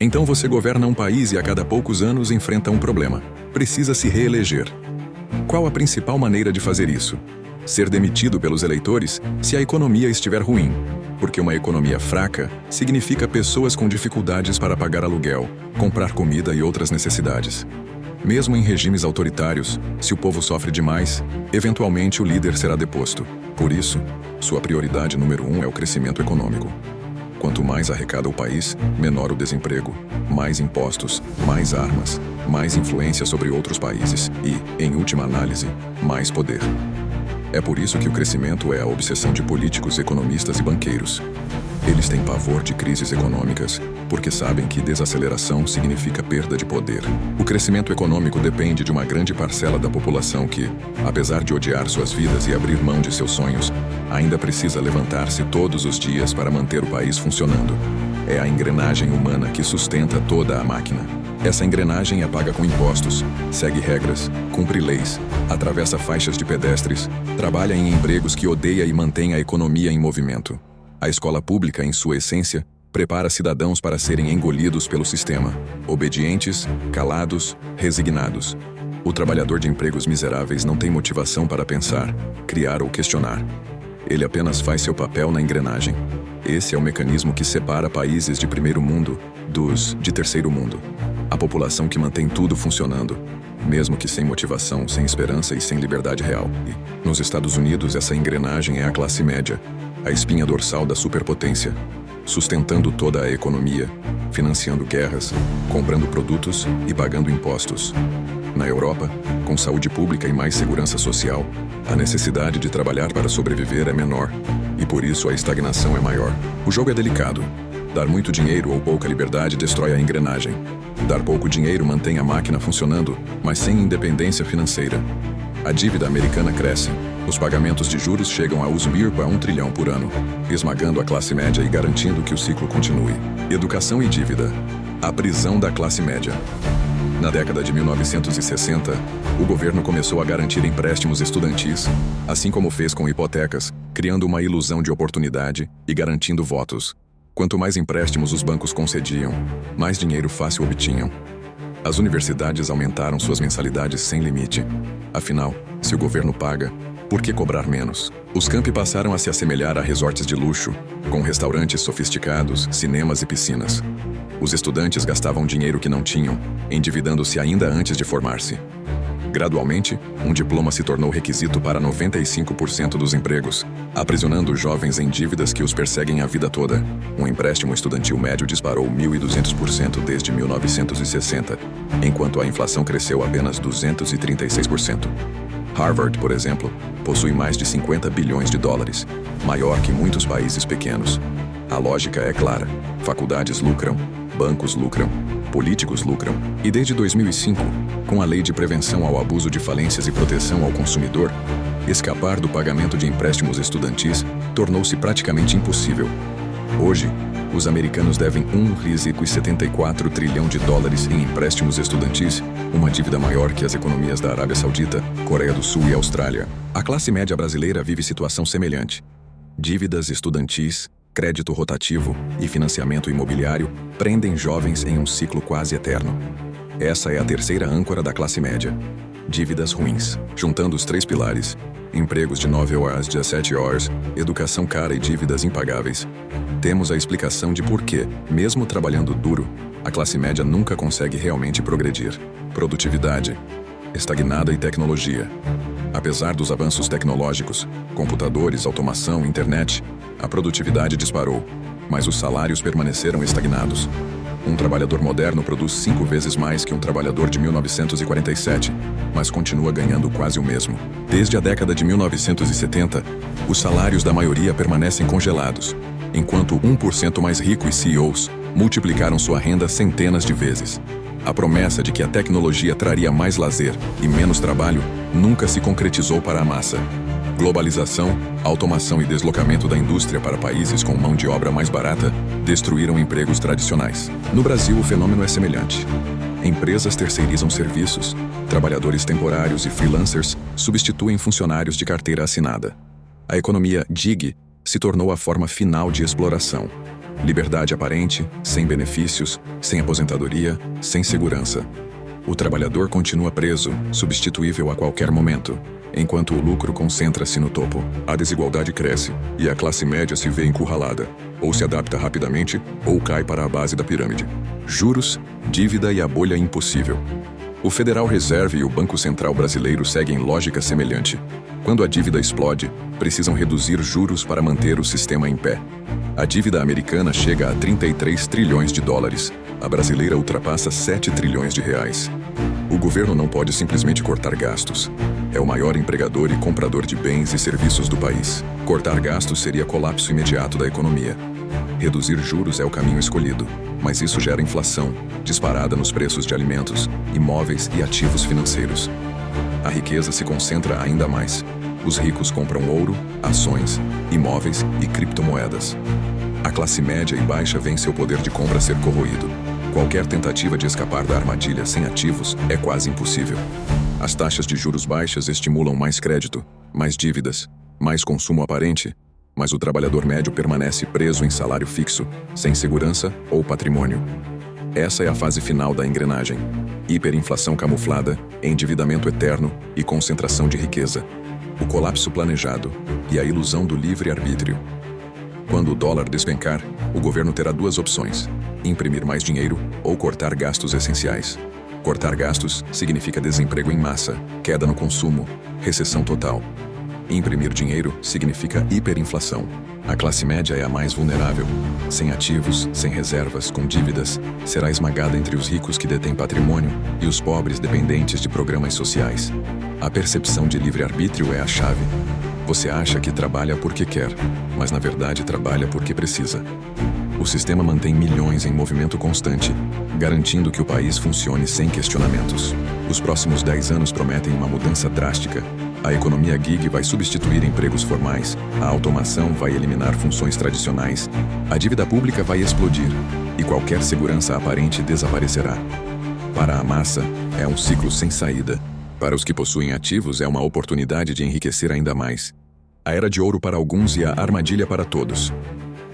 Então você governa um país e a cada poucos anos enfrenta um problema. Precisa se reeleger. Qual a principal maneira de fazer isso? Ser demitido pelos eleitores se a economia estiver ruim. Porque uma economia fraca significa pessoas com dificuldades para pagar aluguel, comprar comida e outras necessidades. Mesmo em regimes autoritários, se o povo sofre demais, eventualmente o líder será deposto. Por isso, sua prioridade número 1 é o crescimento econômico. Quanto mais arrecada o país, menor o desemprego, mais impostos, mais armas, mais influência sobre outros países e, em última análise, mais poder. É por isso que o crescimento é a obsessão de políticos, economistas e banqueiros. Eles têm pavor de crises econômicas, porque sabem que desaceleração significa perda de poder. O crescimento econômico depende de uma grande parcela da população que, apesar de odiar suas vidas e abrir mão de seus sonhos, ainda precisa levantar-se todos os dias para manter o país funcionando. É a engrenagem humana que sustenta toda a máquina. Essa engrenagem é paga com impostos, segue regras, cumpre leis, atravessa faixas de pedestres, trabalha em empregos que odeia e mantém a economia em movimento. A escola pública, em sua essência, prepara cidadãos para serem engolidos pelo sistema, obedientes, calados, resignados. O trabalhador de empregos miseráveis não tem motivação para pensar, criar ou questionar. Ele apenas faz seu papel na engrenagem. Esse é o mecanismo que separa países de primeiro mundo dos de terceiro mundo. A população que mantém tudo funcionando, mesmo que sem motivação, sem esperança e sem liberdade real. E, nos Estados Unidos, essa engrenagem é a classe média, a espinha dorsal da superpotência, sustentando toda a economia, financiando guerras, comprando produtos e pagando impostos. Na Europa, com saúde pública e mais segurança social, a necessidade de trabalhar para sobreviver é menor, e por isso a estagnação é maior. O jogo é delicado. Dar muito dinheiro ou pouca liberdade destrói a engrenagem. Dar pouco dinheiro mantém a máquina funcionando, mas sem independência financeira. A dívida americana cresce. Os pagamentos de juros chegam a subir para 1 trilhão por ano, esmagando a classe média e garantindo que o ciclo continue. Educação e dívida. A prisão da classe média. Na década de 1960, o governo começou a garantir empréstimos estudantis, assim como fez com hipotecas, criando uma ilusão de oportunidade e garantindo votos. Quanto mais empréstimos os bancos concediam, mais dinheiro fácil obtinham. As universidades aumentaram suas mensalidades sem limite. Afinal, se o governo paga, por que cobrar menos? Os campi passaram a se assemelhar a resorts de luxo, com restaurantes sofisticados, cinemas e piscinas. Os estudantes gastavam dinheiro que não tinham, endividando-se ainda antes de formar-se. Gradualmente, um diploma se tornou requisito para 95% dos empregos, aprisionando jovens em dívidas que os perseguem a vida toda. Um empréstimo estudantil médio disparou 1.200% desde 1960, enquanto a inflação cresceu apenas 236%. Harvard, por exemplo, possui mais de 50 bilhões de dólares, maior que muitos países pequenos. A lógica é clara: faculdades lucram, bancos lucram, políticos lucram, e desde 2005, com a Lei de Prevenção ao Abuso de Falências e Proteção ao Consumidor, escapar do pagamento de empréstimos estudantis tornou-se praticamente impossível. Hoje, os americanos devem 1,74 trilhão de dólares em empréstimos estudantis, uma dívida maior que as economias da Arábia Saudita, Coreia do Sul e Austrália. A classe média brasileira vive situação semelhante. Dívidas estudantis, crédito rotativo e financiamento imobiliário prendem jovens em um ciclo quase eterno. Essa é a terceira âncora da classe média. Dívidas ruins. Juntando os 3 pilares: empregos de 9 horas, 17 horas, educação cara e dívidas impagáveis, temos a explicação de por que, mesmo trabalhando duro, a classe média nunca consegue realmente progredir. Produtividade estagnada e tecnologia. Apesar dos avanços tecnológicos, computadores, automação, internet, a produtividade disparou, mas os salários permaneceram estagnados. Um trabalhador moderno produz 5 vezes mais que um trabalhador de 1947, mas continua ganhando quase o mesmo. Desde a década de 1970, os salários da maioria permanecem congelados, enquanto o 1% mais rico e CEOs multiplicaram sua renda centenas de vezes. A promessa de que a tecnologia traria mais lazer e menos trabalho nunca se concretizou para a massa. Globalização, automação e deslocamento da indústria para países com mão de obra mais barata destruíram empregos tradicionais. No Brasil, o fenômeno é semelhante. Empresas terceirizam serviços, trabalhadores temporários e freelancers substituem funcionários de carteira assinada. A economia gig se tornou a forma final de exploração. Liberdade aparente, sem benefícios, sem aposentadoria, sem segurança. O trabalhador continua preso, substituível a qualquer momento, enquanto o lucro concentra-se no topo. A desigualdade cresce e a classe média se vê encurralada. Ou se adapta rapidamente, ou cai para a base da pirâmide. Juros, dívida e a bolha impossível. O Federal Reserve e o Banco Central brasileiro seguem lógica semelhante. Quando a dívida explode, precisam reduzir juros para manter o sistema em pé. A dívida americana chega a 33 trilhões de dólares. A brasileira ultrapassa 7 trilhões de reais. O governo não pode simplesmente cortar gastos. É o maior empregador e comprador de bens e serviços do país. Cortar gastos seria colapso imediato da economia. Reduzir juros é o caminho escolhido, mas isso gera inflação, disparada nos preços de alimentos, imóveis e ativos financeiros. A riqueza se concentra ainda mais. Os ricos compram ouro, ações, imóveis e criptomoedas. A classe média e baixa vê seu poder de compra ser corroído. Qualquer tentativa de escapar da armadilha sem ativos é quase impossível. As taxas de juros baixas estimulam mais crédito, mais dívidas, mais consumo aparente, mas o trabalhador médio permanece preso em salário fixo, sem segurança ou patrimônio. Essa é a fase final da engrenagem. Hiperinflação camuflada, endividamento eterno e concentração de riqueza. O colapso planejado e a ilusão do livre-arbítrio. Quando o dólar despencar, o governo terá duas opções: imprimir mais dinheiro ou cortar gastos essenciais. Cortar gastos significa desemprego em massa, queda no consumo, recessão total. Imprimir dinheiro significa hiperinflação. A classe média é a mais vulnerável. Sem ativos, sem reservas, com dívidas, será esmagada entre os ricos que detêm patrimônio e os pobres dependentes de programas sociais. A percepção de livre-arbítrio é a chave. Você acha que trabalha porque quer, mas na verdade trabalha porque precisa. O sistema mantém milhões em movimento constante, garantindo que o país funcione sem questionamentos. Os próximos 10 anos prometem uma mudança drástica. A economia gig vai substituir empregos formais, a automação vai eliminar funções tradicionais, a dívida pública vai explodir e qualquer segurança aparente desaparecerá. Para a massa, é um ciclo sem saída. Para os que possuem ativos, é uma oportunidade de enriquecer ainda mais. A era de ouro para alguns e a armadilha para todos.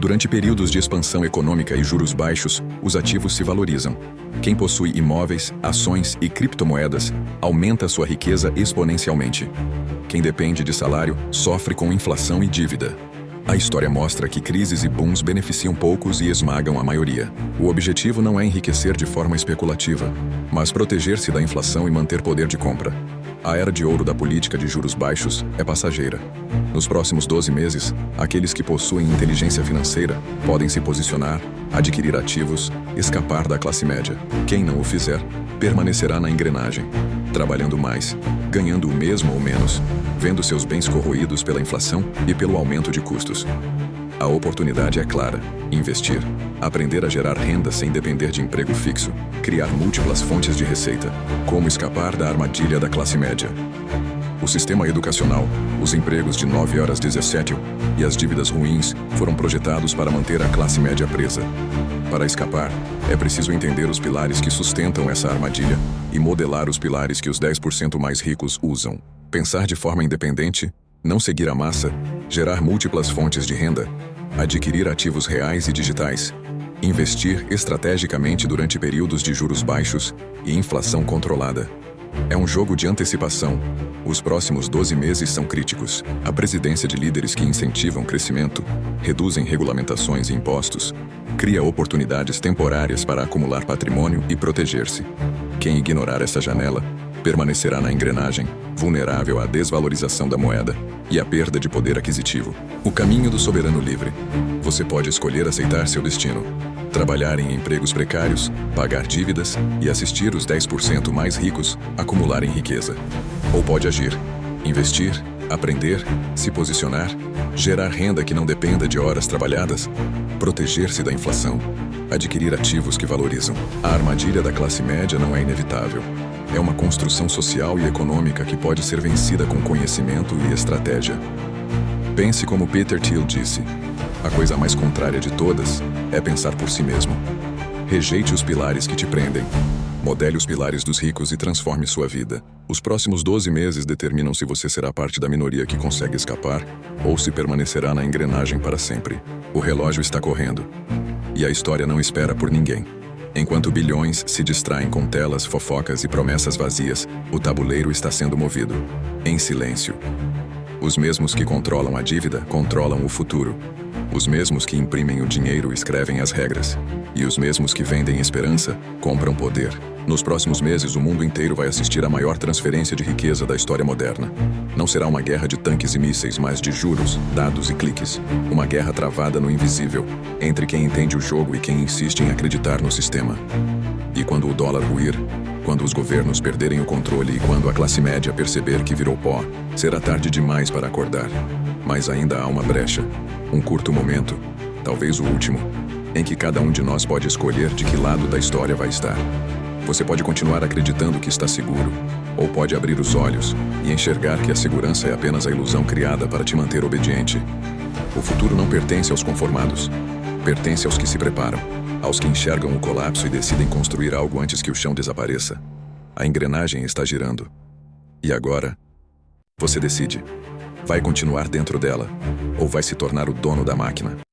Durante períodos de expansão econômica e juros baixos, os ativos se valorizam. Quem possui imóveis, ações e criptomoedas aumenta sua riqueza exponencialmente. Quem depende de salário sofre com inflação e dívida. A história mostra que crises e booms beneficiam poucos e esmagam a maioria. O objetivo não é enriquecer de forma especulativa, mas proteger-se da inflação e manter poder de compra. A era de ouro da política de juros baixos é passageira. Nos próximos 12 meses, aqueles que possuem inteligência financeira podem se posicionar, adquirir ativos, escapar da classe média. Quem não o fizer, permanecerá na engrenagem, trabalhando mais, ganhando o mesmo ou menos, vendo seus bens corroídos pela inflação e pelo aumento de custos. A oportunidade é clara: investir, aprender a gerar renda sem depender de emprego fixo, criar múltiplas fontes de receita, como escapar da armadilha da classe média. O sistema educacional, os empregos de 9 horas 17 e as dívidas ruins foram projetados para manter a classe média presa. Para escapar, é preciso entender os pilares que sustentam essa armadilha e modelar os pilares que os 10% mais ricos usam. Pensar de forma independente, não seguir a massa, gerar múltiplas fontes de renda, adquirir ativos reais e digitais, investir estrategicamente durante períodos de juros baixos e inflação controlada. É um jogo de antecipação. Os próximos 12 meses são críticos. A presidência de líderes que incentivam crescimento, reduzem regulamentações e impostos, cria oportunidades temporárias para acumular patrimônio e proteger-se. Quem ignorar essa janela permanecerá na engrenagem, vulnerável à desvalorização da moeda e à perda de poder aquisitivo. O caminho do soberano livre. Você pode escolher aceitar seu destino, trabalhar em empregos precários, pagar dívidas e assistir os 10% mais ricos acumularem riqueza. Ou pode agir, investir, aprender, se posicionar, gerar renda que não dependa de horas trabalhadas, proteger-se da inflação, adquirir ativos que valorizam. A armadilha da classe média não é inevitável. É uma construção social e econômica que pode ser vencida com conhecimento e estratégia. Pense como Peter Thiel disse: a coisa mais contrária de todas é pensar por si mesmo. Rejeite os pilares que te prendem. Modele os pilares dos ricos e transforme sua vida. Os próximos 12 meses determinam se você será parte da minoria que consegue escapar ou se permanecerá na engrenagem para sempre. O relógio está correndo. E a história não espera por ninguém. Enquanto bilhões se distraem com telas, fofocas e promessas vazias, o tabuleiro está sendo movido. Em silêncio. Os mesmos que controlam a dívida, controlam o futuro. Os mesmos que imprimem o dinheiro escrevem as regras. E os mesmos que vendem esperança, compram poder. Nos próximos meses, o mundo inteiro vai assistir à maior transferência de riqueza da história moderna. Não será uma guerra de tanques e mísseis, mas de juros, dados e cliques. Uma guerra travada no invisível, entre quem entende o jogo e quem insiste em acreditar no sistema. E quando o dólar ruir, quando os governos perderem o controle e quando a classe média perceber que virou pó, será tarde demais para acordar. Mas ainda há uma brecha, um curto momento, talvez o último, em que cada um de nós pode escolher de que lado da história vai estar. Você pode continuar acreditando que está seguro, ou pode abrir os olhos e enxergar que a segurança é apenas a ilusão criada para te manter obediente. O futuro não pertence aos conformados, pertence aos que se preparam, aos que enxergam o colapso e decidem construir algo antes que o chão desapareça. A engrenagem está girando. E agora, você decide. Vai continuar dentro dela, ou vai se tornar o dono da máquina?